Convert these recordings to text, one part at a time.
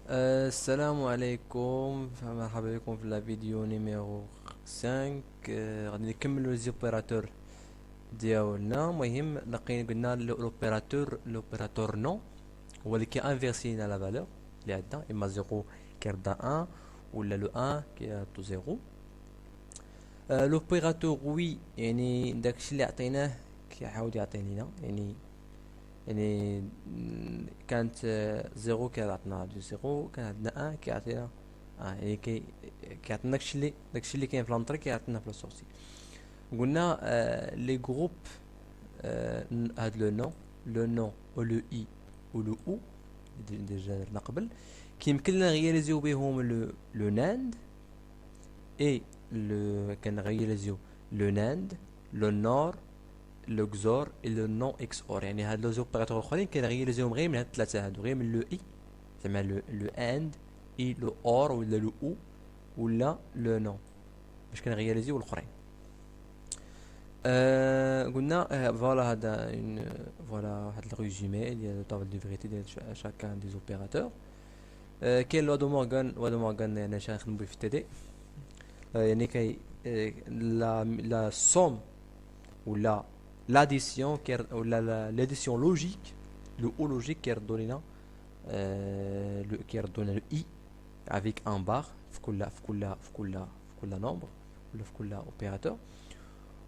السلام عليكم مرحبا بكم في لا فيديو نيميرو 5. غادي نكملو لي زوبيراتور ديالنا. المهم لقينا قلنا لوبيراتور نو هو اللي كي انفيرسينا لا فالور اللي عندنا، اما 0 كيرد 1 ولا لو 1 كيرد 0. لوبيراتور وي يعني داكشي اللي عطيناه كيعاود يعطيني لنا، يعني كانت زيرو كيعطينا زيرو، كان عندنا ان كيعطينا يعني كيعطينا داكشي اللي كاين في لونطري كيعطينا في السورسي. قلنا لي جروب، هاد لو نو و لو اي و لو او ديجا درنا قبل، كيمكن لنا نغياليزيو بهم لو ناند اي كنغياليزيو لو ناند لو نور لو XOR et le non XOR. يعني هاد لو زوبيراتور اخرين كنغياليزيوهم غير من هاد الثلاثه هادو، غير من لو اي زعما لو اند اي لو اور ولا لو او ولا لو نو باش كنغياليزيو الاخرين. قلنا فوالا هذا فوالا واحد الريزومي ديال طابل دو فيريتي ديال شاكان دي زوبيراتور. كاين لو دو مورغان يعني شنو نخدمو به في التي دي، يعني كاي لا سوم ولا l'addition ou l'addition logique, le ou logique qui redonne le i avec un bar في كل nombre ولا في كل opérateur.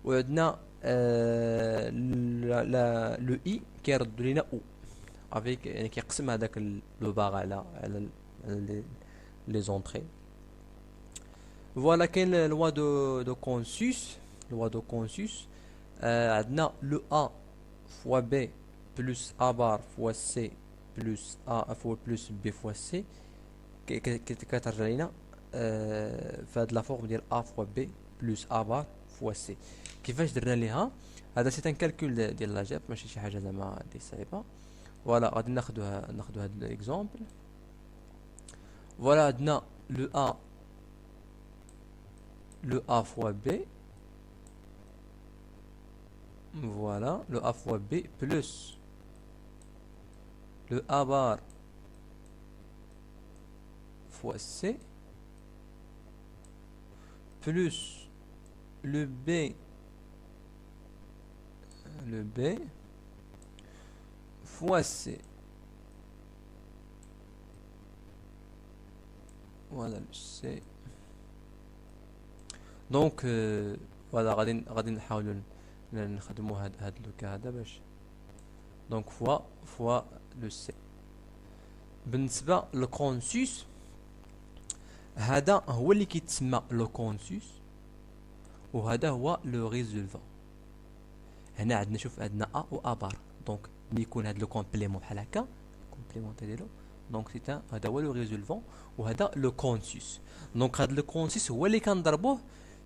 وعندنا le i qui يرد لنا او avec يعني كيقسم هذاك لو بار على les entrées. Voilà كاين loi de Consus. loi de Consus عندنا لو A fois B plus A bar fois C plus A fois plus B fois C كترجع لينا في هاد لا فورم ديال A fois B plus A bar fois C. كيفاش درنا ليها؟ هذا سي ان كالكول ديال لاجاب، ماشي شي حاجه زعما دي صعيبه. فوالا غادي ناخدو هاد الاكزومبل. فوالا عندنا لو A fois B. Voilà, le A fois B plus le A bar fois C plus le B fois C. Voilà le C. Donc voilà غادي نحاولوا نخدموا هاد لوكا هذا باش دونك فوا لو سي. بالنسبه للكونسوس هذا هو اللي كيتسمى لو كونسوس، وهذا هو لو ريزولفون. هنا عندنا شوف عندنا ا و ا بار، دونك ملي يكون هاد لو كومبليمون بحال هكا كومبليمونتي ديالو، دونك سيتا هذا هو لو ريزولفون وهذا لو كونسوس. دونك هاد لو كونسوس هو اللي كنضربوه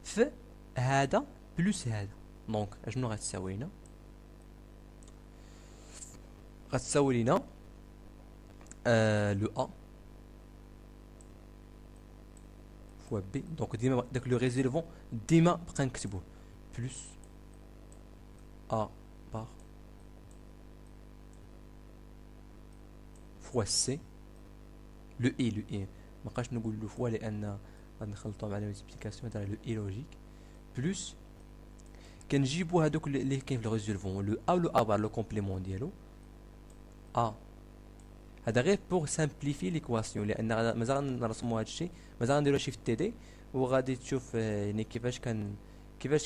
في هذا بلس هذا. دونك اشنو غتساوي لنا؟ غتساوي لنا لو ا فوا بي، دونك ديما داك لو ريزولفون ديما بقى نكتبوه بلس ا بار فوا سي لو اي مابقاش نقول لو فوا لان غنخلطو مع لي مولتيبليكاسيون تاع لو اي لوجيك بلس كنجيبو هادوك اللي كاين في الريزولفون لو ا ولو ا بار لو كومبليمون ديالو ا. هذا غير بور سامبليفي ليكواسيون، لان مازال نرسمو هادشي، مازال نديرو هادشي في التي دي، وغادي تشوف يعني كيفاش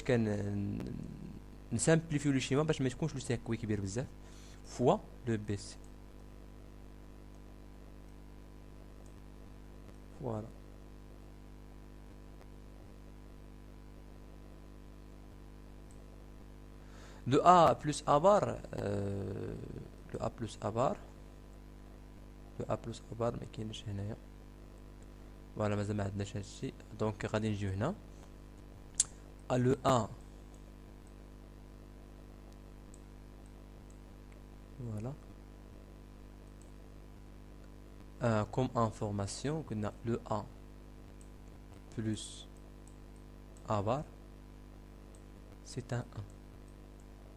كان نسامبليفيو لو شيما باش ما تكونش لو سيكوي كبير بزاف فوا لو بي سي. فوالا لو ا بلس ا بار، لو ا بلس ا بار، لو ا بلس ا بار ما كاينش هنايا. فوالا مازال ما عندناش هادشي، دونك غادي نجيو هنا لو ا. فوالا comme information قلنا لو ا بلس ا بار سي ان 1،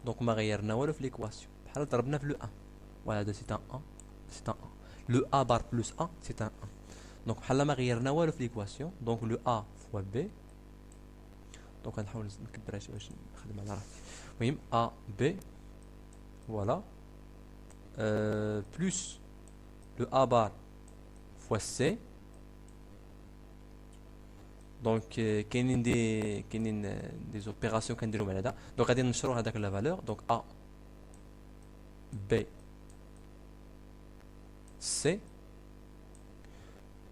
دونك ما غيرنا والو في ليكواسيون بحال ضربنا في لو 1. فوالا هذا سي ان 1 سي ان 1. لو ا بار بلس 1 سي ان 1. Donc بحال ما غيرنا والو في l'équation. Donc le A fois B. Donc غنحاول نكبرها شي باش نخدم على راحتي. المهم A B voilà plus le A bar fois C. Donc كاينين des opérations كنديرو مع هذا. Donc غادي نشرو هذاك لا فالور. Donc A B C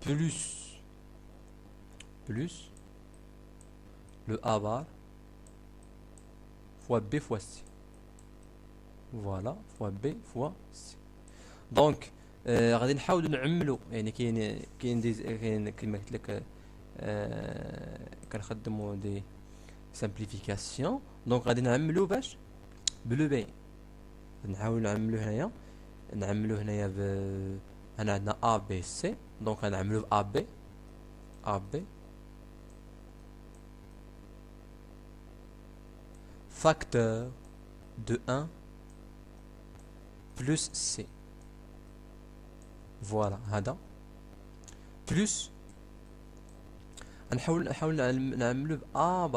plus le A bar fois B fois C. Voilà fois B fois C. دونك غادي نحاولوا نعملوا يعني كاين كما قلت لك كنخدموا دي سامبليفيكاسيون. دونك غادي نعملوا باش بلو بي نحاولوا نعملوا هنايا هنا عندنا ا بي سي. دونك غنعملوا ا بي facteur de 1 plus C. Voilà, هذا plus نحاول نعملو ب A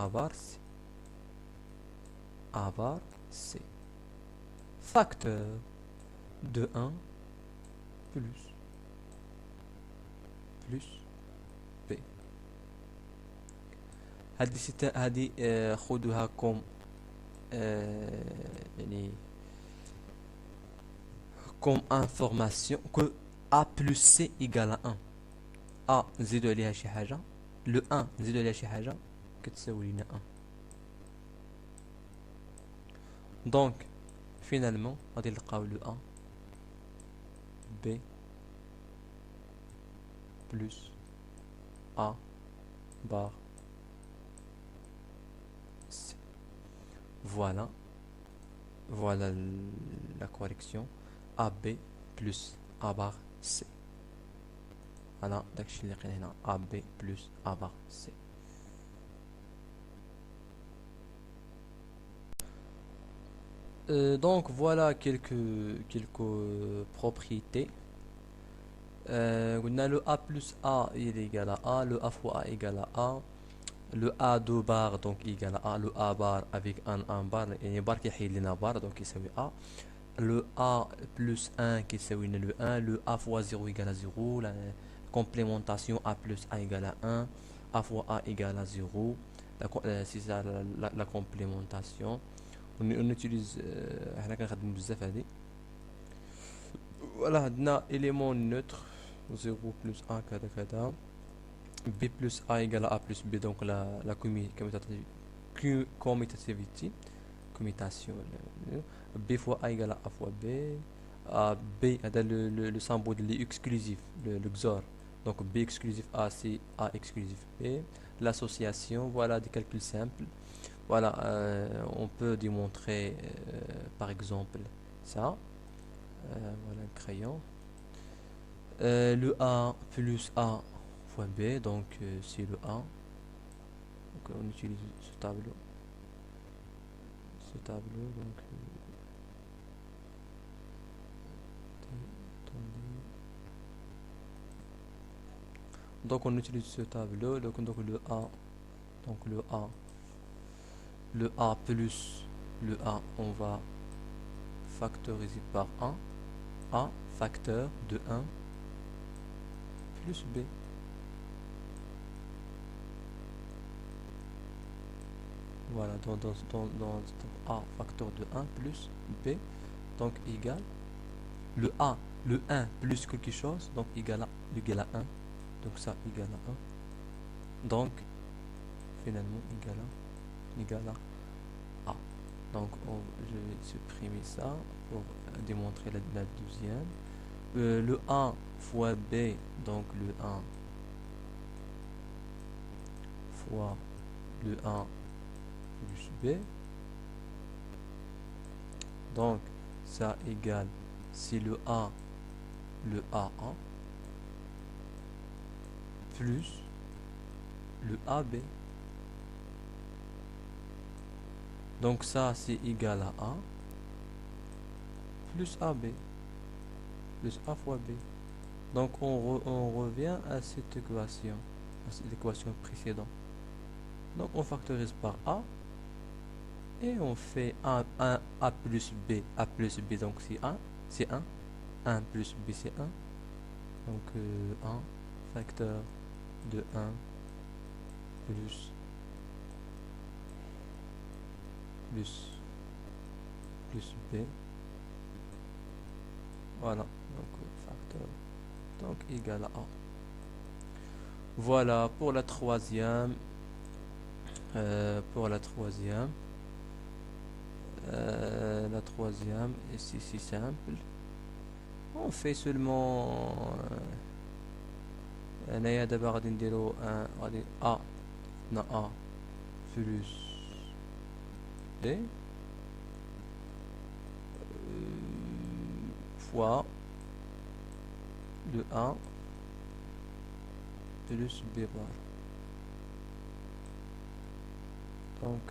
bar C A bar C facteur de 1 plus B. هذه خذوها كوم يعني comme information que A plus C égale à 1. A نزيدو عليها شي حاجة. le 1 نزيدو عليها شي حاجة كتساوي لنا 1. donc finalement غادي نلقاو le A B plus A bar C. Voilà la correction. AB plus A bar C. Voilà داكشي اللي لقينا هنا AB plus A bar C. Donc voilà quelques propriétés. On a le A plus A il est égal à A, le A fois A égale à A, le A 2 bar donc égal à A, le A bar avec un bar يعني bar كيحيد لنا bar donc يساوي A, le A plus 1 qui est le 1, le A fois 0 égale à 0, la complémentation A plus A égale à 1, A fois A égale à 0, c'est ça la complémentation. On utilise حنا كنخدمو بزاف هادي. voilà عندنا élément neutre 0 plus 1 كذا كذا, B plus A égale à A plus B, donc la commutativity commutation, B fois A égale à A fois B, B هذا le symbole de l'exclusif, le XOR, donc B exclusif A c'est A exclusif B, l'association, voilà des calculs simples. Voilà, on peut démontrer par exemple ça. Voilà un crayon. Le A plus A fois B, donc c'est le A. Donc on utilise ce tableau. Donc donc on utilise ce tableau. Donc le A, donc le A plus le A, on va factoriser par 1, A facteur de 1 plus B. Voilà, dans A facteur de 1 plus B, donc égal le A, le 1 plus quelque chose, donc égal à 1, donc ça égale à 1, donc finalement égal à A. Donc je vais supprimer ça pour démontrer la deuxième. Le 1 fois B, donc le 1 fois le 1 plus B, donc ça égale, c'est le A1 plus le AB. Donc ça c'est égal à A plus AB plus A fois B. Donc on revient à cette équation précédente. Donc on factorise par A et on fait A plus B. A plus B, donc c'est 1. 1 plus B c'est 1. Donc 1 facteur de 1 plus plus plus B. Voilà, donc facteur donc égal à A. Voilà pour la troisième. Pour la troisième, et c'est si simple. On fait seulement هنايا دابا غادي نديرو غادي A نا A plus B fois le A plus B bar. Donc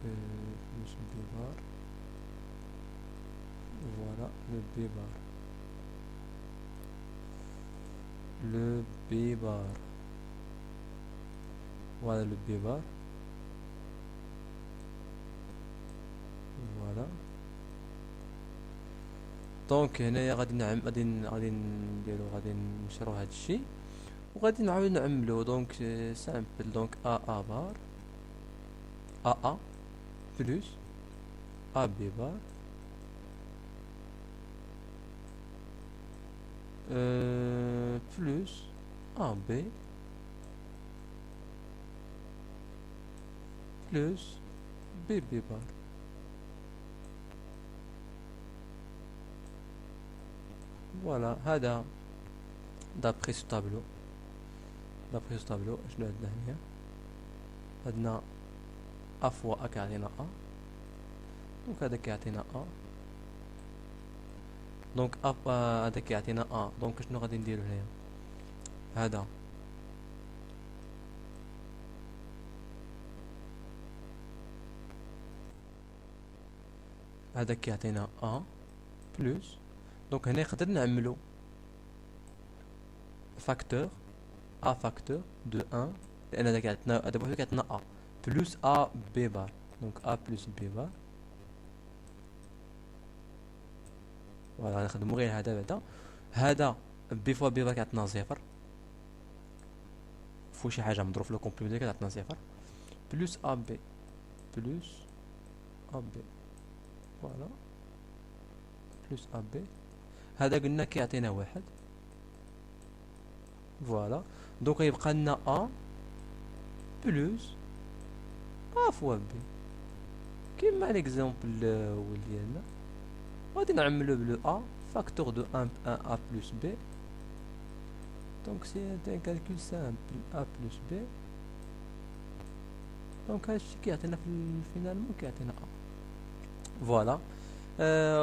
plus B bar. Voilà le B bar. Le B bar. Voilà le B bar. Voilà. دونك هنايا غادي نديرو غادي نشرو هاد الشيء وغادي نعاود نعملو. دونك سامبل. دونك ا بار ا بلس ا بي بار بلس ا بي بلس بي بي بار. فوالا هذا دابخي سو طابلو. شنو عندنا هنا؟ عندنا ا فوا ا كيعطينا ا. دونك هذا كيعطينا ا. دونك هذا كيعطينا ا. دونك شنو غادي نديرو هنايا؟ هذا كيعطينا ا بلس. دونك هنا نقدر نعملو فاكتور ا فاكتور دو 1 لان هذا كيعطينا هذا بوحدو كيعطينا ا بلس ا بي بار. دونك ا بلس بي بار. فوالا غنخدمو غير هذا بي فوا بي بار كيعطينا 0 فوا شي حاجه مضروب في لو كومبليمون كيعطينا 0 بلس ا بي فوالا بلس ا بي. هذا قلنا كيعطينا 1. فوالا دونك يبقى لنا ا بلس ا فوا بي كيما ليكزومبل الاول ديالنا. غادي نعملو بلو ا فاكتور دو 1 ا بلس بي. دونك سي ان كالكول سامبل ا بلس بي. دونك هادشي كيعطينا في فينالمون كيعطينا ا. فوالا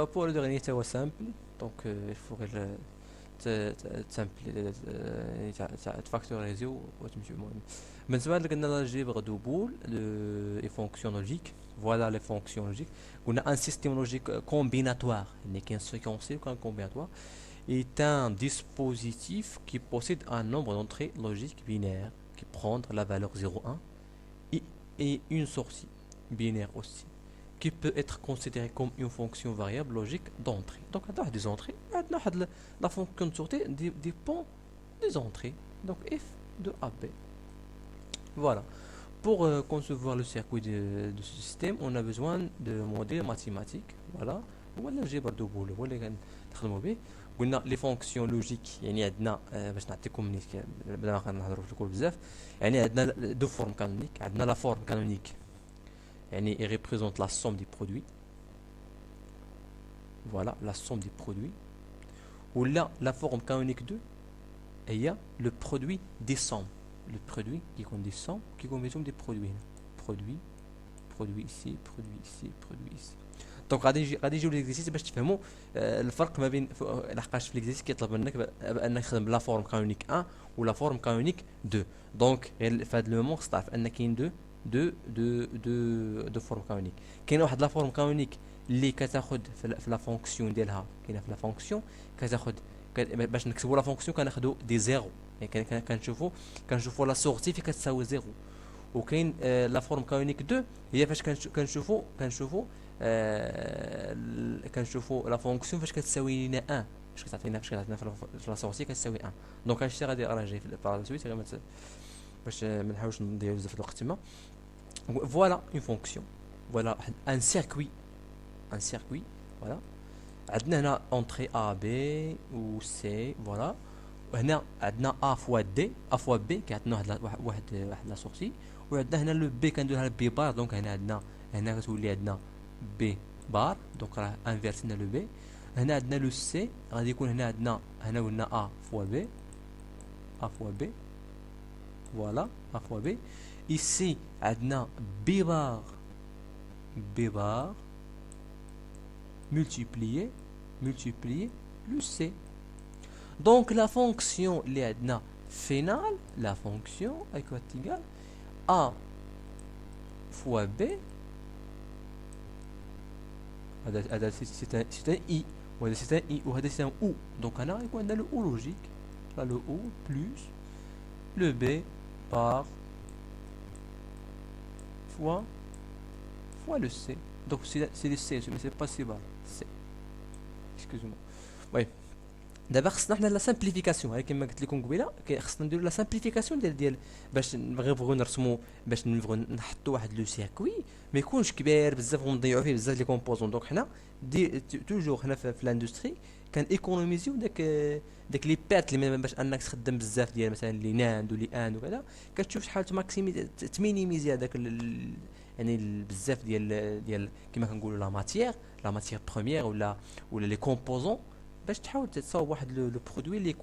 بور لو دغنيي تا هو سامبل. دونك الفو غير تسامبلي تفاكتوريزيو وتمشيو. المهم بالنسبه لك قلنا الجبر دو بول لي فونكسيون لوجيك. فوالا لي فونكسيون لوجيك. قلنا ان سيستيم لوجيك كومبيناتوار اللي كاين سيكونسي وكان كومبيناتوار est un dispositif qui possède un nombre d'entrées logiques binaires qui prendre la valeur 0,1 et une sortie binaire aussi qui peut être considérée comme une fonction variable logique d'entrée. Donc, on a des entrées, la fonction de sortie dépend des entrées. Donc, f de AB. Voilà. Pour concevoir le circuit de ce système, on a besoin de modèles mathématiques. Voilà. Voilà الجبر دو بول هو اللي كنخدموا به. قلنا لي فونكسيون لوجيك يعني عندنا باش نعطيكم بلا ما كنهضروا في الكل بزاف. يعني عندنا دو فورم كانونيك. عندنا لا فورم كانونيك يعني il représente la somme des produits. Voilà, la somme des produits. Ou là, la forme canonique 2, il y a le produit des sommes. Le produit qui compte des sommes, qui compte des produits. Produit ici, produit ici, produit ici. دونك غادي يجيو ليكزيرسيس باش تفهموا الفرق ما بين لحقاش في ليكزيرسيس كيطلب منك بانك تخدم لا فورم كانونيك 1 ولا فورم كانونيك 2. دونك في هذا لو مومون خصك تعرف ان كاين دو فورم كانونيك. كاين واحد لا فورم كانونيك اللي كتاخذ في لا فونكسيون ديالها. كاينه في لا فونكسيون كتاخذ باش نكتبوا لا فونكسيون كناخذوا دي زيرو، يعني كنشوفوا لا سورتي في كتساوي زيرو. وكاين لا فورم كانونيك 2 هي فاش كنشوفوا لا فونكسيون فاش كتساوي لنا 1، فاش كتعطينا في لا سورتي كتساوي 1. دونك هادشي غادي اراجي في بار سويت غير باش ما نحاولش نضيعوا بزاف الوقت تما. فوالا اون فونكسيون، فوالا ان سيركوي، فوالا عندنا هنا اونتري ا بي و سي فوالا، وهنا عندنا ا فوا دي ا فوا بي كيعطينا واحد لا سورتي، وعندنا هنا لو بي كنديرها بي بار. دونك هنا كتولي عندنا بي بار، دونك راه انفيرسينا لو بي. هنا عندنا لو سي غادي يكون هنا قلنا ا فوا بي فوالا ا فوا بي. ici عندنا بي بار multiplier le C. Donc la fonction finale, la fonction est égale A fois B. C'est un I. C'est un I ou c'est un O. Donc on a le O logique. Là le O plus le B par fois le C. Donc c'est le C, mais c'est pas si bas. C. Excusez-moi. Oui. دابا خصنا حنا لا سامبليفيكاسيون، هاي كما قلت لكم قبيله خصنا نديرو لا سامبليفيكاسيون ديال باش نبغيو نرسمو، باش نبغيو نحطو واحد لو سيركوي ما يكونش كبير بزاف ونضيعو فيه بزاف لي كومبوزون. دونك حنا توجور حنا في الاندستري كان ايكونوميزيو داك لي بات اللي باش انك تخدم بزاف ديال مثلا لي ناند ولي اند وكذا، كتشوف شحال تمينيميزي هذاك يعني بزاف ديال كما كنقولوا لا ماتيير بروميير ولا لي كومبوزون، باش تحاول تصاوب واحد لو برودوي اللي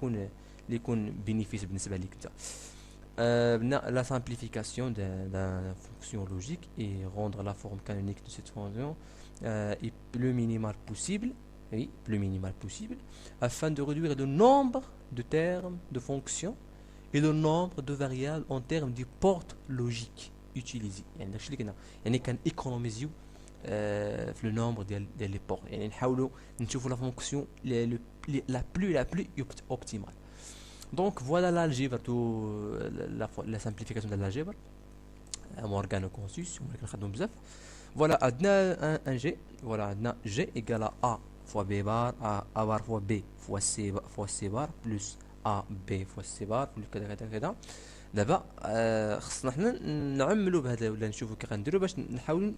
يكون بينيفيس بالنسبه ليك انت. La simplification d'un fonction logique et rendre la forme canonique de cette fonction est plus minimale possible, afin de réduire le nombre de termes de fonctions et le nombre de variables en termes de portes logiques utilisées. يعني داكشي اللي كنا يعني كنيكونوميزيو في لو نومبر ديال لي بور، يعني نحاولوا نشوفوا لا فونكسيون لا بلو اوبتيمال. دونك فوالا l'algèbre la simplification de l'algèbre Morgan Consus ولكن كنخدموا بزاف. فوالا عندنا ان جي، فوالا عندنا جي ايكال ا فوا بي بار ا بار فوا بي فوا سي بار بلس ا بي فوا سي بار كذا كذا كذا. دابا خصنا حنا نعملوا بهذا ولا نشوفوا كي غنديروا باش نحاولوا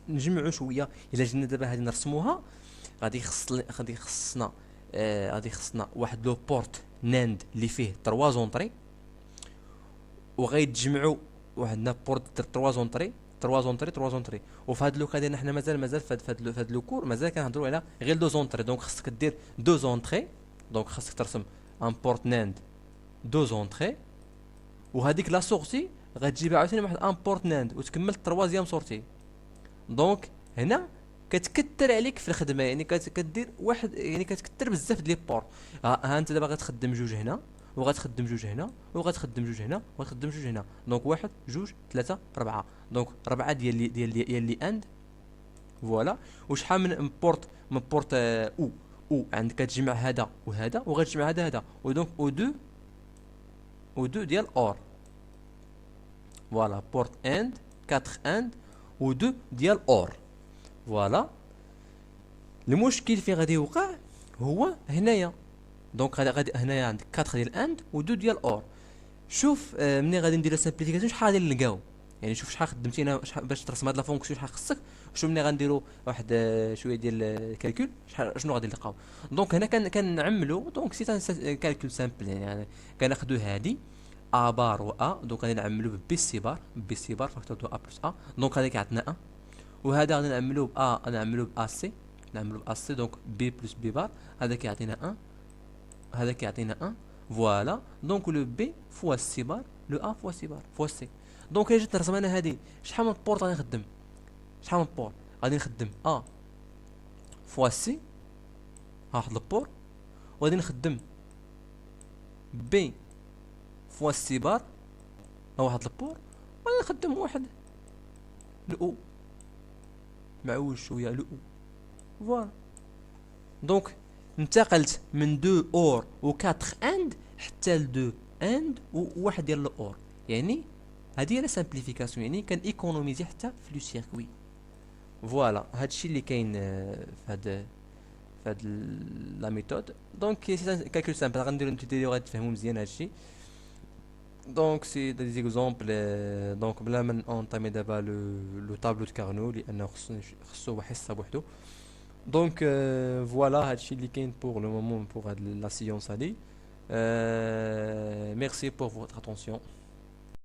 نجمعوا شويه. الا جينا دابا هذه نرسموها غادي خصنا واحد لو بورت ناند اللي فيه 3 زونطري، وغيتجمعوا وعندنا بورت 3 زونطري. وفي هذا لوكا ديالنا حنا مازال في هذا لو كور مازال كنهضروا على غير 2 زونطري. دونك خصك دير 2 زونطري، دونك خصك ترسم ان بورت ناند 2 زونطري، وهذيك لا سورتي غتجيبها عاوتاني واحد ان بورت ناند وتكمل التروازيام سورتي. دونك هنا كتكثر عليك في الخدمه، يعني كدير واحد يعني كتكثر بزاف ديال لي بور. ها انت دابا غتخدم جوج هنا وغتخدم جوج هنا وغتخدم جوج هنا وغتخدم جوج هنا. دونك 1 2 3 4، دونك 4 ديال لي اند فوالا. وشحال من بورت او عندك كتجمع هذا وهذا وغتجمع هذا ودونك او دو ديال اور فوالا بورت اند 4 اند و 2 ديال اور فوالا. المشكل فين غادي يوقع هو هنايا. دونك غادي هنايا عندك 4 ديال اند و 2 ديال اور. شوف ملي غادي ندير سامبليفيكاسيون شحال غادي نلقاو، يعني شوف شحال خدمتي انا باش ترسم هاد لا فونكسيون شحال خصك. شوف ملي غنديروا واحد شويه ديال الكالكول شنو غادي نلقاو. دونك هنا كنعملوا دونك سي كالكول سامبل، يعني كناخذوا هادي ا بار و ا، دونك غادي نعملوا بي سي بار فاكتور دو ا بلس ا، دونك هذا كيعطينا ا. وهذا غادي نعملوا ب نعملوا ب سي دونك بي بلس بي بار هذا كيعطينا 1 هذا كيعطينا 1 فوالا. دونك لو بي فوا سي بار لو ا فوا سي بار فوا سي. دونك الا جيت نرسم انا هذه شحال من بورت غادي نخدم، غادي نخدم ا فوا سي واحد البور، وغادي نخدم بي فوا سي بار واحد البور، وغادي نخدم واحد لو معوج شويه لو فوالا. دونك انتقلت من 2 اور و 4 اند حتى ل 2 اند و واحد ديال الاور. يعني هذه هي لا سامبليفيكاسيون، يعني كان ايكونوميزي حتى في لو سيركوي. فوالا هادشي اللي كاين في هاد لا ميثود. دونك سي كالكول سامبل، غنديرو نبتديو غتفهموا مزيان هادشي. دونك سي دي زيكزومبل. دونك بلا ما اونطامي دابا لو طابلو دو كارنو لانه خصو واحد حصه بوحدو. دونك فوالا هادشي اللي كاين بور لو مومون بور هاد لا سيونس هادي. ميرسي بور فوتر اتونسيون.